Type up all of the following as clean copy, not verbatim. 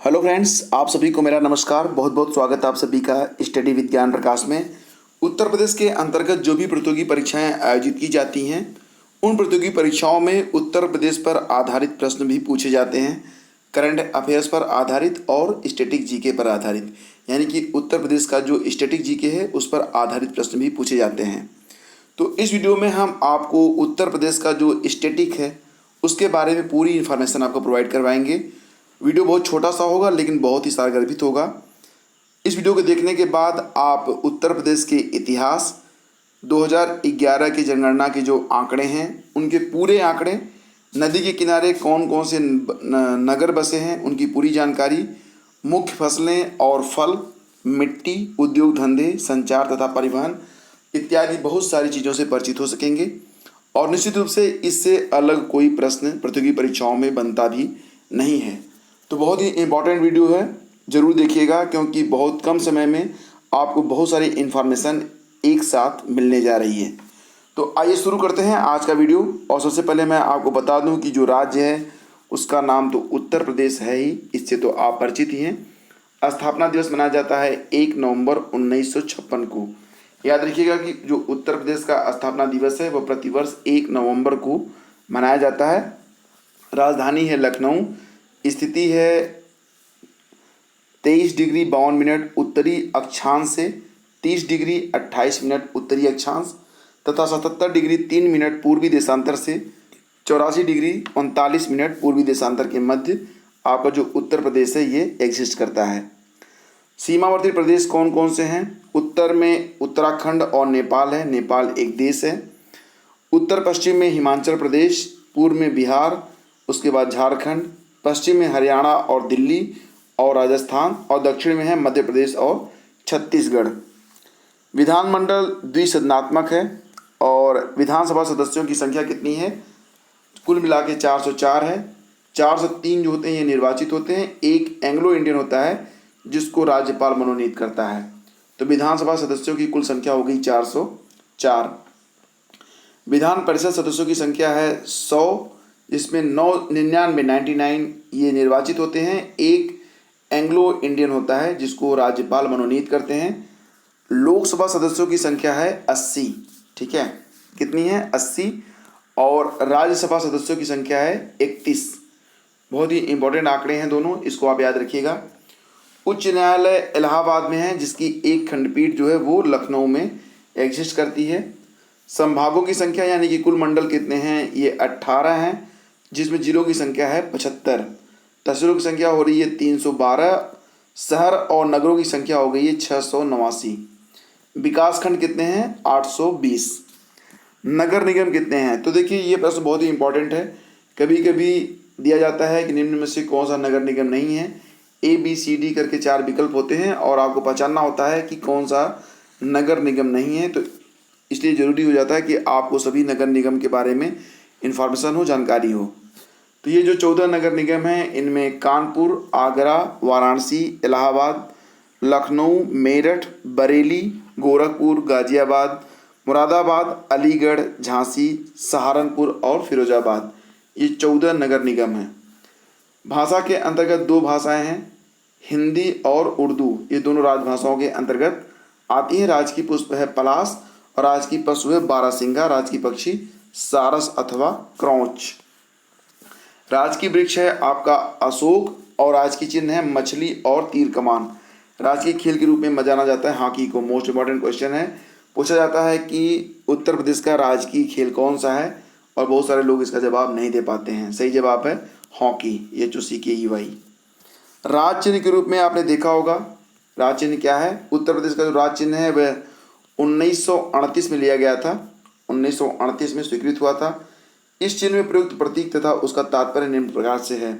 Hello friends, आप सभी को मेरा नमस्कार। बहुत बहुत स्वागत है आप सभी का स्टडी विद ज्ञान प्रकाश में। उत्तर प्रदेश के अंतर्गत जो भी प्रतियोगी परीक्षाएं आयोजित की जाती हैं, उन प्रतियोगी परीक्षाओं में उत्तर प्रदेश पर आधारित प्रश्न भी पूछे जाते हैं। करंट अफेयर्स पर आधारित और स्टैटिक जीके पर आधारित, यानी कि उत्तर प्रदेश का जो स्टैटिक जीके है उस पर आधारित प्रश्न भी पूछे जाते हैं। तो इस वीडियो में हम आपको उत्तर प्रदेश का जो स्टैटिक है उसके बारे में पूरी इन्फॉर्मेशन आपको प्रोवाइड करवाएंगे। वीडियो बहुत छोटा सा होगा लेकिन बहुत ही सारगर्भित होगा। इस वीडियो को देखने के बाद आप उत्तर प्रदेश के इतिहास, 2011 की जनगणना के जो आंकड़े हैं उनके पूरे आंकड़े, नदी के किनारे कौन कौन से नगर बसे हैं उनकी पूरी जानकारी, मुख्य फसलें और फल, मिट्टी, उद्योग धंधे, संचार तथा परिवहन इत्यादि बहुत सारी चीज़ों से परिचित हो सकेंगे। और निश्चित रूप से इससे अलग कोई प्रश्न प्रतियोगी परीक्षाओं में बनता भी नहीं है। तो बहुत ही इम्पॉर्टेंट वीडियो है, ज़रूर देखिएगा, क्योंकि बहुत कम समय में आपको बहुत सारी इन्फॉर्मेशन एक साथ मिलने जा रही है। तो आइए शुरू करते हैं आज का वीडियो। और सबसे पहले मैं आपको बता दूं कि जो राज्य है उसका नाम तो उत्तर प्रदेश है ही, इससे तो आप परिचित ही हैं। स्थापना दिवस मनाया जाता है 1 नवंबर 1956 को। याद रखिएगा कि जो उत्तर प्रदेश का स्थापना दिवस है वह प्रतिवर्ष 1 नवंबर को मनाया जाता है। राजधानी है लखनऊ, स्थिति है 23 डिग्री 52 मिनट उत्तरी अक्षांश से 30 डिग्री 28 मिनट उत्तरी अक्षांश तथा 77 डिग्री 3 मिनट पूर्वी देशांतर से 84 डिग्री 39 मिनट पूर्वी देशांतर के मध्य आपका जो उत्तर प्रदेश है ये एग्जिस्ट करता है। सीमावर्ती प्रदेश कौन कौन से हैं? उत्तर में उत्तराखंड और नेपाल है, नेपाल एक देश है। उत्तर पश्चिम में हिमाचल प्रदेश, पूर्व में बिहार, उसके बाद झारखंड, पश्चिम में हरियाणा और दिल्ली और राजस्थान, और दक्षिण में है मध्य प्रदेश और छत्तीसगढ़। विधानमंडल द्विसदनात्मक है और विधानसभा सदस्यों की संख्या कितनी है? कुल मिला के 404 है। 403 जो होते हैं ये निर्वाचित होते हैं, एक एंग्लो इंडियन होता है जिसको राज्यपाल मनोनीत करता है। तो विधानसभा सदस्यों की कुल संख्या हो गई 404। विधान परिषद सदस्यों की संख्या है 100, जिसमें 99 ये निर्वाचित होते हैं, एक एंग्लो इंडियन होता है जिसको राज्यपाल मनोनीत करते हैं। लोकसभा सदस्यों की संख्या है 80, ठीक है, कितनी है? 80। और राज्यसभा सदस्यों की संख्या है 31। बहुत ही इंपॉर्टेंट आंकड़े हैं दोनों, इसको आप याद रखिएगा। उच्च न्यायालय इलाहाबाद में है जिसकी एक खंडपीठ जो है वो लखनऊ में एग्जिस्ट करती है। संभागों की संख्या यानी कि कुल मंडल कितने हैं? ये 18 हैं, जिसमें जिलों की संख्या है 75। तहसीलों की संख्या हो रही है 312। शहर और नगरों की संख्या हो गई है 689। विकासखंड कितने हैं? 820। नगर निगम कितने हैं? तो देखिए ये प्रश्न बहुत ही इंपॉर्टेंट है। कभी कभी दिया जाता है कि निम्न में से कौन सा नगर निगम नहीं है। ABCD करके 4 विकल्प होते हैं और आपको पहचानना होता है कि कौन सा नगर निगम नहीं है। तो इसलिए ज़रूरी हो जाता है कि आपको सभी नगर निगम के बारे में इन्फॉर्मेशन हो, जानकारी हो। तो ये जो 14 नगर निगम हैं इनमें कानपुर, आगरा, वाराणसी, इलाहाबाद, लखनऊ, मेरठ, बरेली, गोरखपुर, गाजियाबाद, मुरादाबाद, अलीगढ़, झांसी, सहारनपुर और फिरोजाबाद, ये 14 नगर निगम हैं। भाषा के अंतर्गत 2 भाषाएं हैं, हिंदी और उर्दू, ये दोनों राजभाषाओं के अंतर्गत आती है। राज की पुष्प है पलाश और राज की पशु है बारहसिंगा, राज की पक्षी सारस अथवा क्रौच। राज की वृक्ष है आपका अशोक और राज की चिन्ह है मछली और तीर कमान। राज के खेल के रूप में जाना जाता है हॉकी को। मोस्ट इंपॉर्टेंट क्वेश्चन है, पूछा जाता है कि उत्तर प्रदेश का राजकीय खेल कौन सा है, और बहुत सारे लोग इसका जवाब नहीं दे पाते हैं। सही जवाब है हॉकी, HOCKEY। राज चिन्ह के रूप में आपने देखा होगा, राज चिन्ह क्या है? उत्तर प्रदेश का जो राज चिन्ह है वह 1938 में लिया गया था, 1938 में स्वीकृत हुआ था। इस चिन्ह में प्रयुक्त प्रतीक तथा उसका तात्पर्य निम्न प्रकार से है।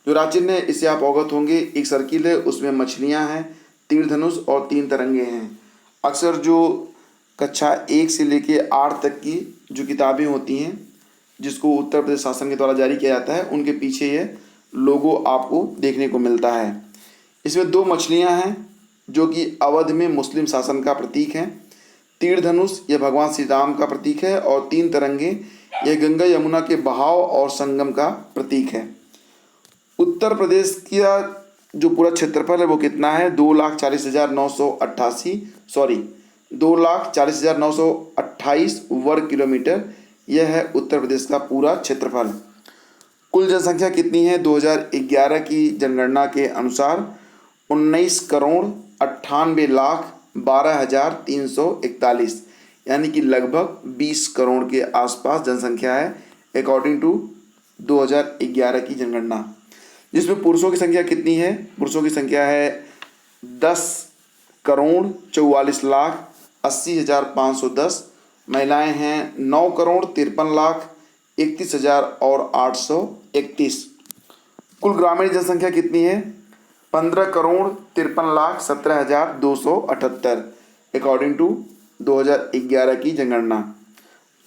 जो राज चिन्ह है इससे आप अवगत होंगे, एक सर्किल है, उसमें मछलियां हैं, तीर धनुष और 3 तरंगे हैं। अक्सर जो कक्षा 1 से लेके 8 तक की जो किताबें होती हैं जिसको उत्तर प्रदेश शासन के द्वारा जारी किया जाता है, उनके पीछे ये लोगो आपको देखने को मिलता है। इसमें 2 मछलियां हैं जो कि अवध में मुस्लिम शासन का प्रतीक है। तीर धनुष यह भगवान श्री राम का प्रतीक है और 3 तरंगे यह गंगा यमुना के बहाव और संगम का प्रतीक है। उत्तर प्रदेश का जो पूरा क्षेत्रफल है वो कितना है, 2,40,988 सॉरी 2,40,928 वर्ग किलोमीटर। यह है उत्तर प्रदेश का पूरा क्षेत्रफल। कुल जनसंख्या कितनी है 2011 की जनगणना के अनुसार, 19,98,12,341, यानी कि लगभग 20 करोड़ के आसपास जनसंख्या है अकॉर्डिंग टू 2011 की जनगणना। जिसमें पुरुषों की संख्या कितनी है, पुरुषों की संख्या है 10,44,80,510, महिलाएं हैं 9,53,61,831। कुल ग्रामीण जनसंख्या कितनी है, 15,53,17,278 अकॉर्डिंग टू 2011 की जनगणना।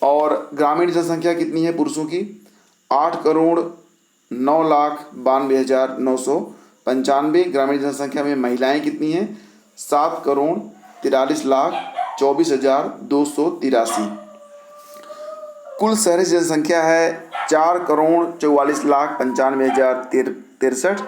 और ग्रामीण जनसंख्या कितनी है पुरुषों की, 8,09,92,995। ग्रामीण जनसंख्या में महिलाएं कितनी हैं, 7,43,24,283। कुल शहरी जनसंख्या है 4,44,95,63।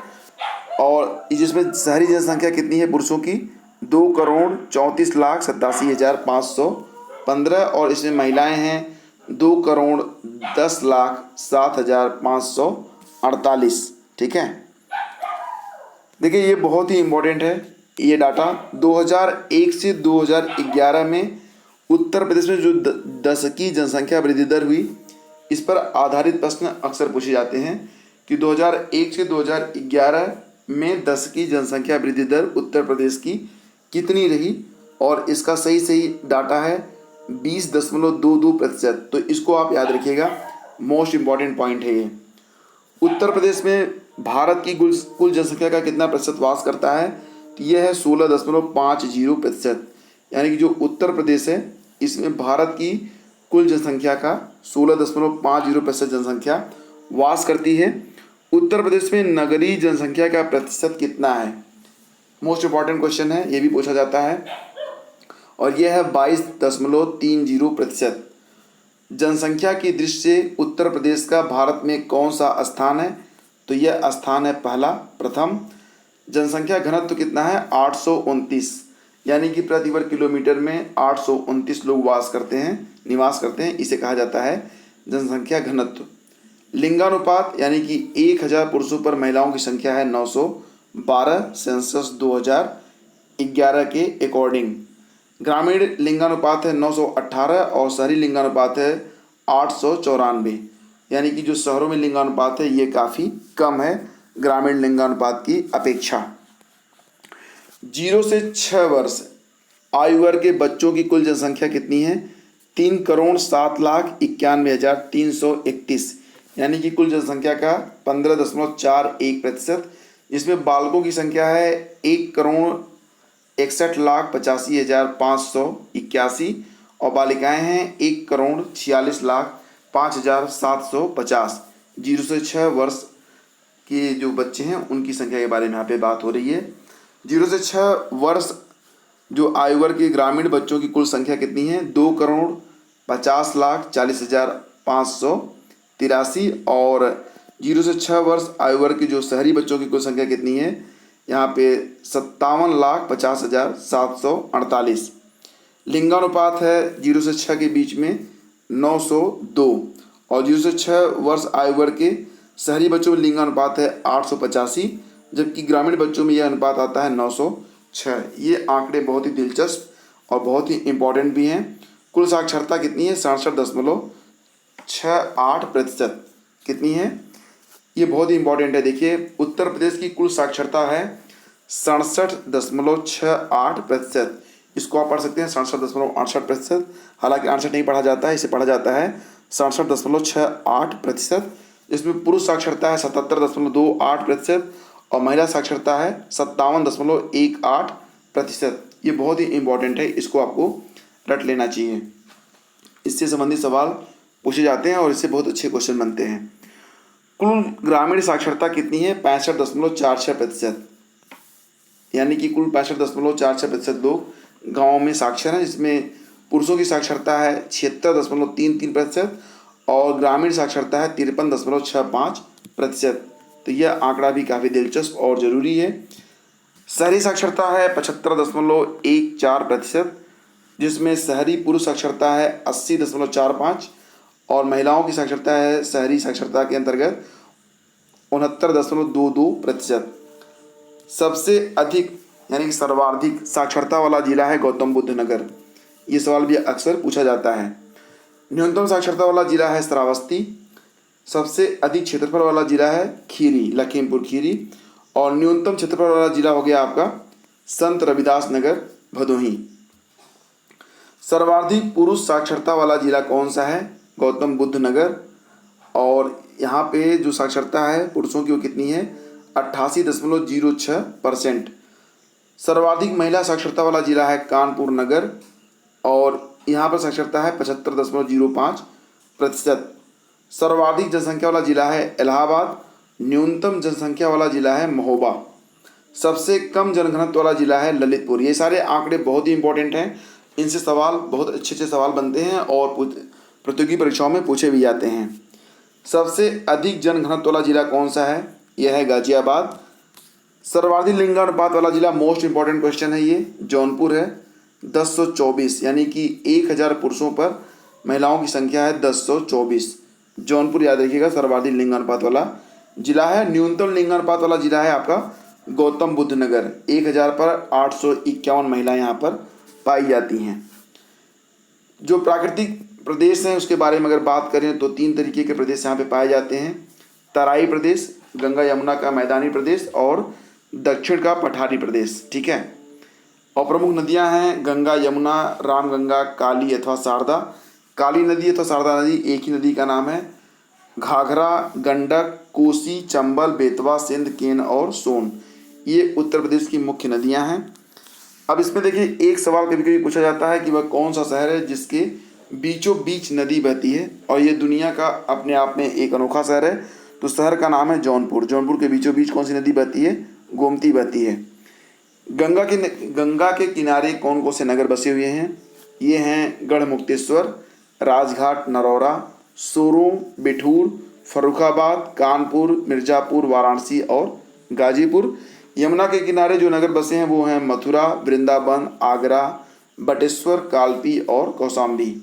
और जिसमें शहरी जनसंख्या कितनी है पुरुषों की, 2,34,87,515। और इसमें महिलाएं हैं 2,10,07,548। ठीक है, देखिए ये बहुत ही इम्पोर्टेंट है ये डाटा। 2001 से 2011 में उत्तर प्रदेश में जो दशकीय जनसंख्या वृद्धि दर हुई, इस पर आधारित प्रश्न अक्सर पूछे जाते हैं कि 2001 से 2011 में दशकीय जनसंख्या वृद्धि दर उत्तर प्रदेश की कितनी रही, और इसका सही डाटा है 20.22%। तो इसको आप याद रखिएगा, मोस्ट इम्पॉर्टेंट पॉइंट है ये। उत्तर प्रदेश में भारत की कुल जनसंख्या का कितना प्रतिशत वास करता है, तो यह है 16.50%। यानी कि जो उत्तर प्रदेश है इसमें भारत की कुल जनसंख्या का 16.50% जनसंख्या वास करती है। उत्तर प्रदेश में नगरीय जनसंख्या का प्रतिशत कितना है, मोस्ट इम्पॉर्टेंट क्वेश्चन है, ये भी पूछा जाता है। और यह है 22.30%। जनसंख्या की दृष्टि से उत्तर प्रदेश का भारत में कौन सा स्थान है, तो यह स्थान है पहला, प्रथम। जनसंख्या घनत्व कितना है, 829, यानी कि प्रति वर्ग किलोमीटर में 829 लोग निवास करते हैं। इसे कहा जाता है जनसंख्या घनत्व। लिंगानुपात यानी कि 1000 पुरुषों पर महिलाओं की संख्या है 912 सेंसस 2011 के अकॉर्डिंग। ग्रामीण लिंगानुपात है 918 और शहरी लिंगानुपात है 894, यानी कि जो शहरों में लिंगानुपात है ये काफ़ी कम है ग्रामीण लिंगानुपात की अपेक्षा। 0 से 6 वर्ष आयु वर्ग के बच्चों की कुल जनसंख्या कितनी है, 3,07,91,331, यानी कि कुल जनसंख्या का 15.41%। जिसमें बालकों की संख्या है 1,61,85,581 और बालिकाएं हैं 1,46,05,750। 0 से 6 वर्ष के जो बच्चे हैं उनकी संख्या के बारे में यहाँ पे बात हो रही है। 0 से 6 वर्ष जो आयु वर्ग के ग्रामीण बच्चों की कुल संख्या कितनी है, 2,50,40,583। और 0 से 6 वर्ष आयु वर्ग के जो शहरी बच्चों की कुल संख्या कितनी है, यहाँ पे 57,50,748। लिंगानुपात है 0 से 6 के बीच में 902 और 0 से 6 वर्ष आयु वर्ग के शहरी बच्चों में लिंगानुपात है 885, जबकि ग्रामीण बच्चों में यह अनुपात आता है 906। ये आंकड़े बहुत ही दिलचस्प और बहुत ही इम्पोर्टेंट भी हैं। कुल साक्षरता कितनी है, 67.68%। कितनी है, ये बहुत ही इम्पोर्टेंट है। देखिए उत्तर प्रदेश की कुल साक्षरता है 67.68%। इसको आप पढ़ सकते हैं 67.68%। हालांकि 68 नहीं पढ़ा जाता है, इसे पढ़ा जाता है 67.68%। इसमें पुरुष साक्षरता है 77.28% और महिला साक्षरता है 57.18%। ये बहुत ही इम्पोर्टेंट है, इसको आपको रट लेना चाहिए। इससे संबंधित सवाल पूछे जाते हैं और इससे बहुत अच्छे क्वेश्चन बनते हैं। कुल ग्रामीण साक्षरता कितनी है, 65.46%, यानी कि कुल 65.46% लोग गाँव में साक्षर हैं। जिसमें पुरुषों की साक्षरता है 76.33% और ग्रामीण साक्षरता है 53.65%। तो यह आंकड़ा भी काफ़ी दिलचस्प और ज़रूरी है। शहरी साक्षरता है 75.14%, जिसमें शहरी पुरुष साक्षरता है 80.45 और महिलाओं की साक्षरता है शहरी साक्षरता के अंतर्गत 69.22%। सबसे अधिक यानी कि सर्वाधिक साक्षरता वाला जिला है गौतम बुद्ध नगर। ये सवाल भी अक्सर पूछा जाता है। न्यूनतम साक्षरता वाला जिला है श्रावस्ती। सबसे अधिक क्षेत्रफल वाला जिला है खीरी, लखीमपुर खीरी। और न्यूनतम क्षेत्रफल वाला जिला हो गया आपका संत रविदास नगर, भदोही। सर्वाधिक पुरुष साक्षरता वाला जिला कौन सा है? गौतम बुद्ध नगर। और यहाँ पे जो साक्षरता है पुरुषों की वो कितनी है? 88.06%। सर्वाधिक महिला साक्षरता वाला जिला है कानपुर नगर और यहाँ पर साक्षरता है 75.05%। सर्वाधिक जनसंख्या वाला जिला है इलाहाबाद। न्यूनतम जनसंख्या वाला जिला है महोबा। सबसे कम जनघनत्व वाला जिला है ललितपुर। ये सारे आंकड़े बहुत ही इंपॉर्टेंट हैं, इनसे सवाल बहुत अच्छे अच्छे सवाल बनते हैं और प्रतियोगी परीक्षाओं में पूछे भी जाते हैं। सबसे अधिक जनघनत्व वाला जिला कौन सा है? यह है गाजियाबाद। सर्वाधिक लिंगानुपात वाला जिला, मोस्ट इंपॉर्टेंट क्वेश्चन है ये, जौनपुर है 1024, यानी कि 1000 पुरुषों पर महिलाओं की संख्या है 1024। जौनपुर याद रखिएगा सर्वाधिक लिंगानुपात वाला जिला है। न्यूनतम लिंगानुपात वाला जिला है आपका गौतम बुद्ध नगर। 1000 पर 851 महिलाएं यहाँ पर पाई जाती हैं। जो प्राकृतिक प्रदेश हैं उसके बारे में अगर बात करें तो 3 तरीके के प्रदेश यहाँ पे पाए जाते हैं। तराई प्रदेश, गंगा यमुना का मैदानी प्रदेश और दक्षिण का पठारी प्रदेश। ठीक है। और प्रमुख नदियाँ हैं गंगा, यमुना, रामगंगा, काली अथवा शारदा। काली नदी अथवा शारदा नदी एक ही नदी का नाम है। घाघरा, गंडक, कोसी, चंबल, बेतवा, सिंध, केन और सोन, ये उत्तर प्रदेश की मुख्य नदियां हैं। अब इसमें देखिए एक सवाल कभी कभी पूछा जाता है कि वह कौन सा शहर है जिसके बीचों बीच नदी बहती है, और ये दुनिया का अपने आप में एक अनोखा शहर है। तो शहर का नाम है जौनपुर। जौनपुर के बीचों बीच कौन सी नदी बहती है? गोमती बहती है। गंगा के किनारे कौन कौन से नगर बसे हुए हैं? ये हैं गढ़मुक्तेश्वर, राजघाट, नरौरा, सोरों, बिठूर, फर्रुखाबाद, कानपुर, मिर्ज़ापुर, वाराणसी और गाजीपुर। यमुना के किनारे जो नगर बसे हैं वो हैं मथुरा, वृंदावन, आगरा, बटेश्वर, कालपी और कौशाम्बी।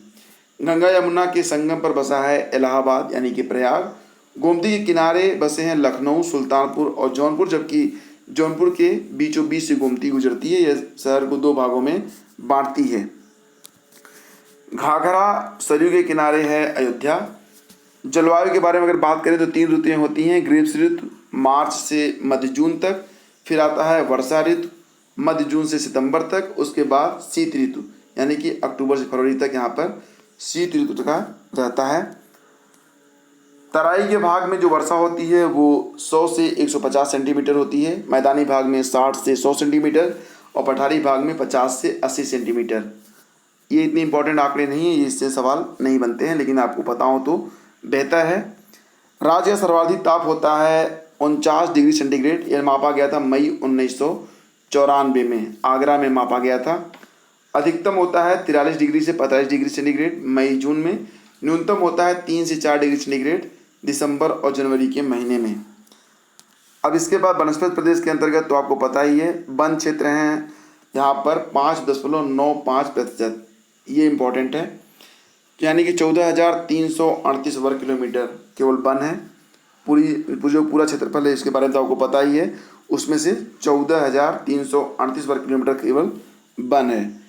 गंगा यमुना के संगम पर बसा है इलाहाबाद यानी कि प्रयाग। गोमती के किनारे बसे हैं लखनऊ, सुल्तानपुर और जौनपुर, जबकि जौनपुर के बीचों बीच से गोमती गुजरती है। यह शहर को 2 भागों में बांटती है। घाघरा सरयू के किनारे है अयोध्या। जलवायु के बारे में अगर बात करें तो 3 ऋतुएं होती हैं। ग्रीष्म ऋतु मार्च से मध्य जून तक, फिर आता है वर्षा ऋतु मध्य जून से सितंबर तक, उसके बाद शीत ऋतु यानी कि अक्टूबर से फरवरी तक यहाँ पर शीत ऋतु का रहता है। तराई के भाग में जो वर्षा होती है वो 100 से 150 सेंटीमीटर होती है। मैदानी भाग में 60 से 100 सेंटीमीटर और पठारी भाग में 50 से 80 सेंटीमीटर। ये इतने इंपॉर्टेंट आंकड़े नहीं है, इससे सवाल नहीं बनते हैं, लेकिन आपको पता हो तो बेहतर है। राज्य का सर्वाधिक ताप होता है 49 डिग्री सेंटीग्रेड। यह मापा गया था मई 1994 में, आगरा में मापा गया था। अधिकतम होता है 43 डिग्री से 45 डिग्री सेंटीग्रेड मई जून में। न्यूनतम होता है 3 से 4 डिग्री सेंटीग्रेड दिसंबर और जनवरी के महीने में। अब इसके बाद वनस्पति प्रदेश के अंतर्गत तो आपको पता ही है, वन क्षेत्र हैं यहाँ पर 5.95%। ये इम्पोर्टेंट है, यानी कि 14,338 वर्ग किलोमीटर केवल वन है। पूरा क्षेत्रफल है इसके बारे में तो आपको पता ही है, उसमें से 14,338 वर्ग किलोमीटर केवल वन है।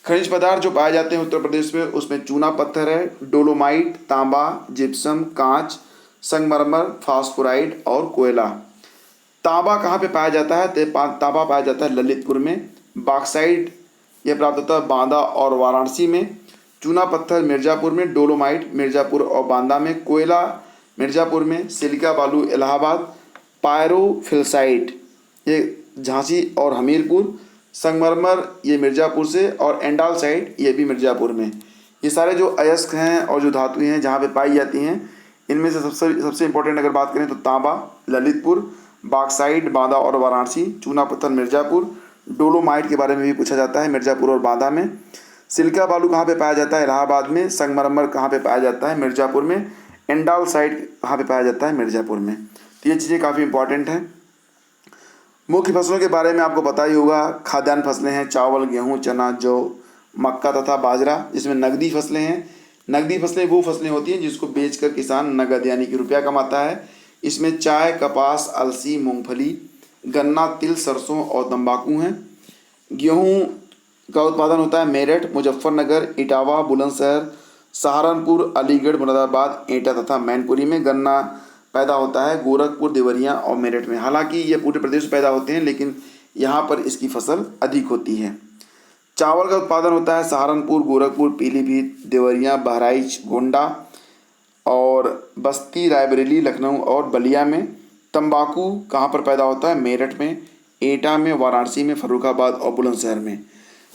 खनिज पदार्थ जो पाए जाते हैं उत्तर प्रदेश में, उसमें चूना पत्थर है, डोलोमाइट, तांबा, जिप्सम, कांच, संगमरमर, फास्फोराइड और कोयला। तांबा कहाँ पे पाया जाता है? तांबा पाया जाता है ललितपुर में। बॉक्साइट यह प्राप्त होता है बांदा और वाराणसी में। चूना पत्थर मिर्ज़ापुर में, डोलोमाइट मिर्ज़ापुर और बांदा में, कोयला मिर्ज़ापुर में, सिलिका बालू इलाहाबाद, पायरोफिल्साइट ये झांसी और हमीरपुर, संगमरमर ये मिर्ज़ापुर से और एंडालसाइट ये भी मिर्ज़ापुर में। ये सारे जो अयस्क हैं और जो धातुएं हैं जहाँ पे पाई जाती हैं, इनमें से सबसे इंपॉर्टेंट अगर बात करें तो तांबा ललितपुर, बॉक्साइट बांदा और वाराणसी, चूना पत्थर मिर्ज़ापुर, डोलोमाइट के बारे में भी पूछा जाता है मिर्ज़ापुर और बांदा में, सिलिका बालू कहाँ पे पाया जाता है? इलाहाबाद में, संगमरमर कहाँ पे पाया जाता है? मिर्ज़ापुर में, एंडालसाइट कहाँ पे पाया जाता है? मिर्ज़ापुर में। तो ये चीज़ें काफ़ी इंपॉर्टेंट हैं। मुख्य फसलों के बारे में आपको पता ही होगा। खाद्यान्न फसलें हैं चावल, गेहूँ, चना, जौ, मक्का तथा बाजरा। जिसमें नकदी फसलें हैं। नकदी फसलें वो फसलें होती हैं जिसको बेचकर किसान नगद यानी कि रुपया कमाता है। इसमें चाय, कपास, अलसी, मूंगफली, गन्ना, तिल, सरसों और तंबाकू हैं। गेहूँ का उत्पादन होता है मेरठ, मुजफ्फरनगर, इटावा, बुलंदशहर, सहारनपुर, अलीगढ़, मुरादाबाद, एटा तथा मैनपुरी में। गन्ना पैदा होता है गोरखपुर, देवरिया और मेरठ में। हालांकि ये पूरे प्रदेश में पैदा होते हैं लेकिन यहाँ पर इसकी फसल अधिक होती है। चावल का उत्पादन होता है सहारनपुर, गोरखपुर, पीलीभीत, देवरिया, बहराइच, गोंडा और बस्ती, रायबरेली, लखनऊ और बलिया में। तंबाकू कहाँ पर पैदा होता है? मेरठ में, एटा में, वाराणसी में, फर्रुखाबाद और बुलंदशहर में।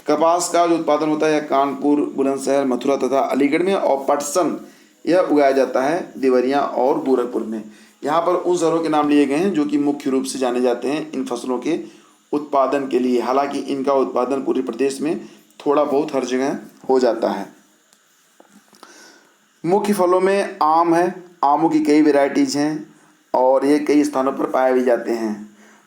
कपास का जो उत्पादन होता है कानपुर, बुलंदशहर, मथुरा तथा अलीगढ़ में। और पटसन यह उगाया जाता है देवरिया और गोरखपुर में। यहाँ पर उन शहरों के नाम लिए गए हैं जो कि मुख्य रूप से जाने जाते हैं इन फसलों के उत्पादन के लिए। हालांकि इनका उत्पादन पूरे प्रदेश में थोड़ा बहुत हर जगह हो जाता है। मुख्य फलों में आम है। आमों की कई वैरायटीज़ हैं और ये कई स्थानों पर पाए भी जाते हैं।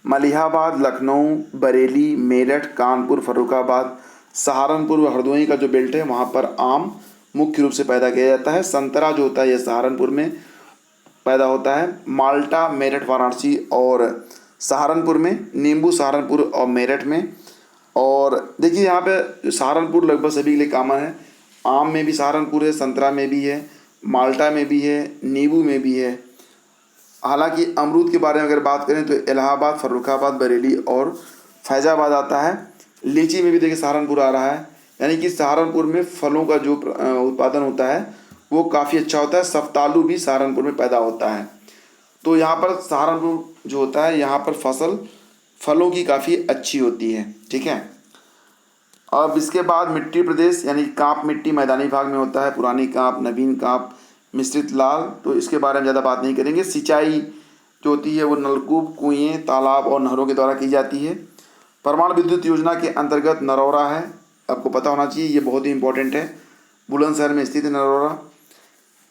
मलिहाबाद, लखनऊ, बरेली, मेरठ, कानपुर, फर्रुखाबाद, सहारनपुर व हरदोई का जो बेल्ट है वहाँ पर आम मुख्य रूप से पैदा किया जाता है। संतरा जो होता है यह सहारनपुर में पैदा होता है। माल्टा मेरठ, वाराणसी और सहारनपुर में। नींबू सहारनपुर और मेरठ में। और देखिए यहाँ पे सहारनपुर लगभग सभी के लिए कॉमन है। आम में भी सहारनपुर है, संतरा में भी है, माल्टा में भी है, नींबू में भी है। हालांकि अमरूद के बारे में अगर बात करें तो इलाहाबाद, फर्रुखाबाद, बरेली और फैज़ाबाद आता है। लीची में भी देखिए सहारनपुर आ रहा है। यानी कि सहारनपुर में फलों का जो उत्पादन होता है वो काफ़ी अच्छा होता है। सफ्तालू भी सहारनपुर में पैदा होता है। तो यहाँ पर सहारनपुर जो होता है यहाँ पर फसल फलों की काफ़ी अच्छी होती है। ठीक है। अब इसके बाद मिट्टी प्रदेश यानी कांप मिट्टी मैदानी भाग में होता है। पुरानी कांप, नवीन कांप, मिश्रित लाल। तो इसके बारे में ज़्यादा बात नहीं करेंगे। सिंचाई जो होती है वो नलकूप, कुएँ, तालाब और नहरों के द्वारा की जाती है। परमाणु विद्युत योजना के अंतर्गत नरौरा है, आपको पता होना चाहिए, ये बहुत ही इंपॉर्टेंट है। बुलंदशहर में स्थित है नरौरा।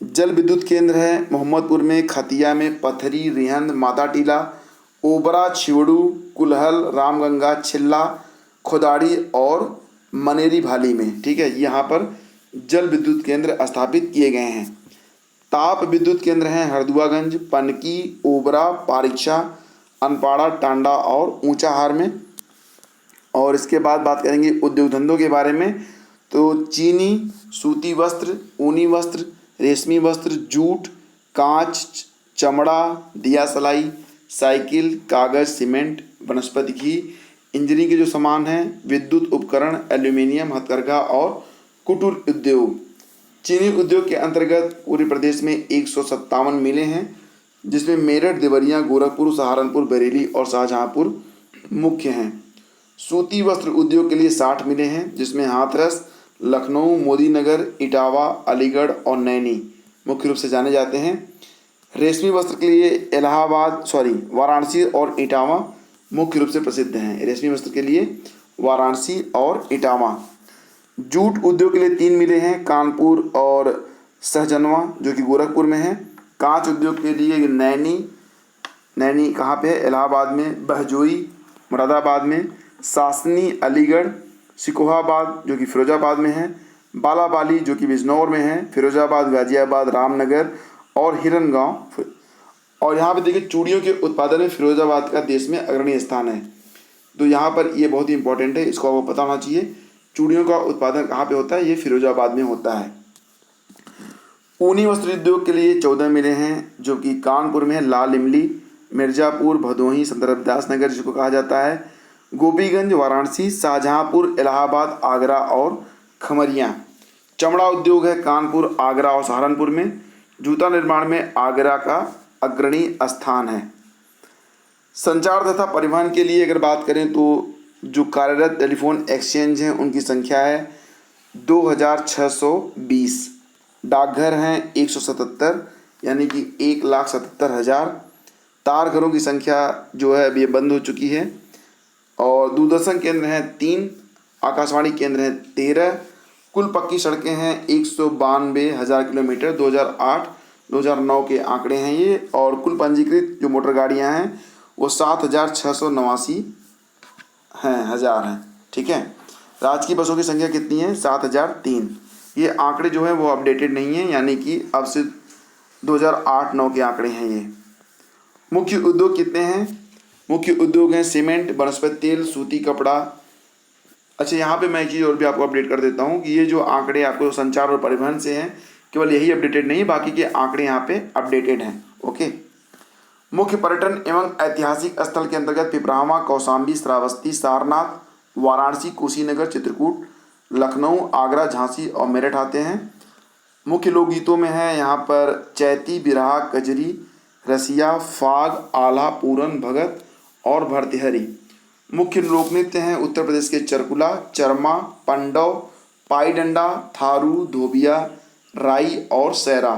जल विद्युत केंद्र है मोहम्मदपुर में, खतिया में, पथरी, रिहंद, माता टीला, ओबरा, छिवड़ू, कुलहल, रामगंगा, छिल्ला, खोदाड़ी और मनेरी भाली में। ठीक है, यहाँ पर जल विद्युत केंद्र स्थापित किए गए हैं। ताप विद्युत केंद्र हैं हरदुआगंज, पनकी, ओबरा, पारिक्षा, अनपाड़ा, टांडा और ऊंचाहार में। और इसके बाद बात करेंगे उद्योग धंधों के बारे में। तो चीनी, सूती वस्त्र, ऊनी वस्त्र, रेशमी वस्त्र, जूट, कांच, चमड़ा, दिया सलाई, साइकिल, कागज़, सीमेंट, वनस्पति घी, इंजीनियरिंग के जो सामान हैं, विद्युत उपकरण, एल्यूमिनियम, हथकरघा और कुटीर उद्योग। चीनी उद्योग के अंतर्गत पूरे प्रदेश में 157 मिलें हैं जिसमें मेरठ, देवरिया, गोरखपुर, सहारनपुर, बरेली और शाहजहाँपुर मुख्य हैं। सूती वस्त्र उद्योग के लिए 60 मिलें हैं जिसमें हाथरस, लखनऊ, मोदीनगर, इटावा, अलीगढ़ और नैनी मुख्य रूप से जाने जाते हैं। रेशमी वस्त्र के लिए वाराणसी और इटावा मुख्य रूप से प्रसिद्ध हैं। रेशमी वस्त्र के लिए वाराणसी और इटावा। जूट उद्योग के लिए 3 मिलें हैं, कानपुर और सहजनवा जो कि गोरखपुर में है। कांच उद्योग के लिए नैनी कहाँ पे है? इलाहाबाद में, बहजोई मुरादाबाद में, सासनी अलीगढ़, सिकोहाबाद जो कि फिरोजाबाद में है, बालाबाली जो कि बिजनौर में है, फिरोजाबाद, गाजियाबाद, रामनगर और हिरनगांव। और यहाँ पे देखिए चूड़ियों के उत्पादन में फिरोजाबाद का देश में अग्रणी स्थान है। तो यहाँ पर ये बहुत ही इंपॉर्टेंट है, इसको आपको पता होना चाहिए। चूड़ियों का उत्पादन कहाँ पे होता है? ये फिरोजाबाद में होता है। ऊनी वस्त्र उद्योग के लिए 14 मिलें हैं जो कि कानपुर में है, लाल इमली, मिर्ज़ापुर, भदोही, संत रविदास नगर जिसको कहा जाता है, गोपीगंज, वाराणसी, शाहजहाँपुर, इलाहाबाद, आगरा और खमरिया। चमड़ा उद्योग है कानपुर, आगरा और सहारनपुर में। जूता निर्माण में आगरा का अग्रणी स्थान है। संचार तथा परिवहन के लिए अगर बात करें तो जो कार्यरत टेलीफोन एक्सचेंज हैं उनकी संख्या है 2620। डाकघर हैं 177 यानी कि 1,77,000। तार घरों की संख्या जो है अभी बंद हो चुकी है। और दूरदर्शन केंद्र हैं 3, आकाशवाणी केंद्र हैं 13। कुल पक्की सड़कें हैं 192,000 किलोमीटर 2008 2009 के आंकड़े हैं ये। और कुल पंजीकृत जो मोटर गाड़ियां हैं वो 7,689 हज़ार हैं। ठीक है। राजकीय बसों की संख्या कितनी है? 7,003। ये आंकड़े जो हैं वो अपडेटेड नहीं हैं, यानी कि अब से 2008-9 के आंकड़े हैं ये। मुख्य उद्योग कितने हैं? मुख्य उद्योग हैं सीमेंट, वनस्पति तेल, सूती कपड़ा। अच्छा, यहाँ पे मैं एक चीज़ और भी आपको अपडेट कर देता हूँ कि ये जो आंकड़े आपको संचार और परिवहन से हैं, केवल यही अपडेटेड नहीं, बाकी के आंकड़े यहाँ पे अपडेटेड हैं। ओके। मुख्य पर्यटन एवं ऐतिहासिक स्थल के अंतर्गत पिपरावा, कौशाम्बी, श्रावस्ती, सारनाथ, वाराणसी, कुशीनगर, चित्रकूट, लखनऊ, आगरा, झांसी और मेरठ आते हैं। मुख्य लोकगीतों में है यहाँ पर चैती, बिरहा, कजरी, रसिया, फाग, आल्हा, पूरन, भगत और भर्तृहरि। मुख्य लोक नृत्य हैं उत्तर प्रदेश के चरकुला, चरमा, पंडव, पाईडंडा, थारू, धोबिया, राई और सैरा।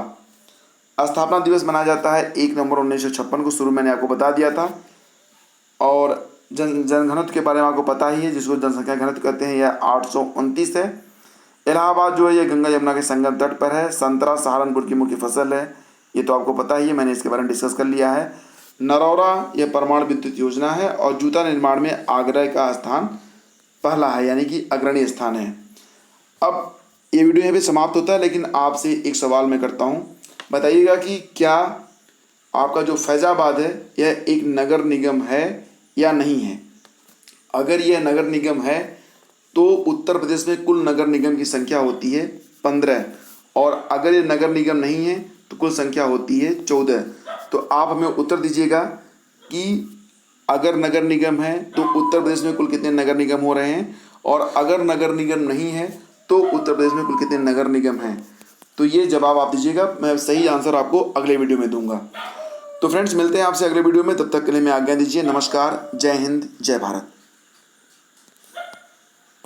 स्थापना दिवस मनाया जाता है 1 नवंबर 1956 को, शुरू मैंने आपको बता दिया था। और जनघनत्व के बारे में आपको पता ही है, जिसको जनसंख्या घनत्व कहते हैं, यह 829 है। इलाहाबाद जो है ये गंगा यमुना के संगम तट पर है। संतरा सहारनपुर की मुख्य फसल है, ये तो आपको पता ही है, मैंने इसके बारे में डिस्कस कर लिया है। नरौरा यह परमाणु विद्युत योजना है। और जूता निर्माण में आगरा का स्थान पहला है, यानी कि अग्रणी स्थान है। अब ये वीडियो यहाँ पे समाप्त होता है, लेकिन आपसे एक सवाल मैं करता हूँ, बताइएगा कि क्या आपका जो फैज़ाबाद है यह एक नगर निगम है या नहीं है। अगर यह नगर निगम है तो उत्तर प्रदेश में कुल नगर निगम की संख्या होती है 15, और अगर ये नगर निगम नहीं है तो कुल संख्या होती है 14। तो आप हमें उत्तर दीजिएगा कि अगर नगर निगम है तो उत्तर प्रदेश में कुल कितने नगर निगम हो रहे हैं, और अगर नगर निगम नहीं है तो उत्तर प्रदेश में कुल कितने नगर निगम हैं। तो ये जवाब आप दीजिएगा, मैं सही आंसर आपको अगले वीडियो में दूंगा। तो फ्रेंड्स, मिलते हैं आपसे अगले वीडियो में, तब तक के लिए मैं आज्ञा दीजिए। नमस्कार, जय हिंद, जय भारत।